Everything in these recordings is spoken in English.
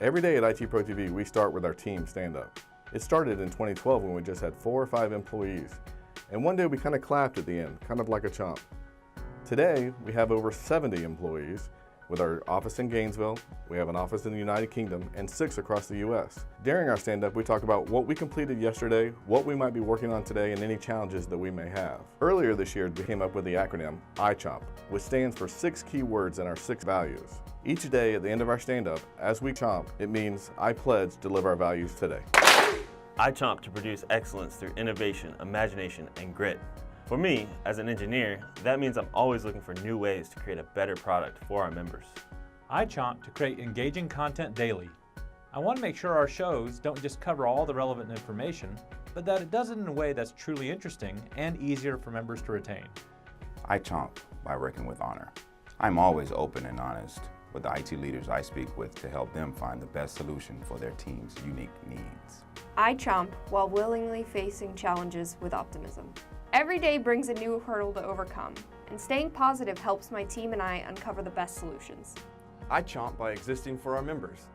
Every day at ITProTV, we start with our team stand-up. It started in 2012 when we just had 4 or 5 employees. And one day we kind of clapped at the end, kind of like a chomp. Today, we have over 70 employees with our office in Gainesville, we have an office in the United Kingdom, and 6 across the US. During our stand-up, we talk about what we completed yesterday, what we might be working on today, and any challenges that we may have. Earlier this year, we came up with the acronym iCHOMP, which stands for 6 key words and our 6 values. Each day at the end of our stand-up, as we chomp, it means I pledge to live our values today. I chomp to produce excellence through innovation, imagination, and grit. For me, as an engineer, that means I'm always looking for new ways to create a better product for our members. I chomp to create engaging content daily. I want to make sure our shows don't just cover all the relevant information, but that it does it in a way that's truly interesting and easier for members to retain. I chomp by working with honor. I'm always open and honest with the IT leaders I speak with to help them find the best solution for their team's unique needs. I chomp while willingly facing challenges with optimism. Every day brings a new hurdle to overcome, and staying positive helps my team and I uncover the best solutions. I chomp by existing for our members.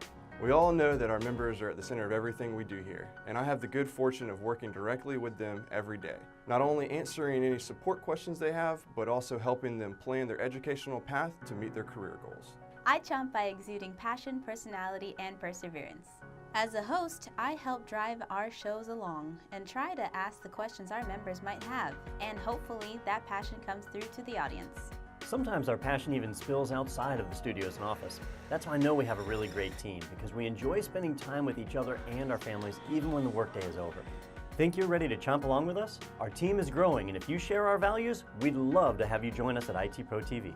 We all know that our members are at the center of everything we do here, and I have the good fortune of working directly with them every day. Not only answering any support questions they have, but also helping them plan their educational path to meet their career goals. I chomp by exuding passion, personality, and perseverance. As a host, I help drive our shows along and try to ask the questions our members might have, and hopefully that passion comes through to the audience. Sometimes our passion even spills outside of the studios and office. That's why I know we have a really great team, because we enjoy spending time with each other and our families even when the workday is over. Think you're ready to chomp along with us? Our team is growing, and if you share our values, we'd love to have you join us at ITProTV.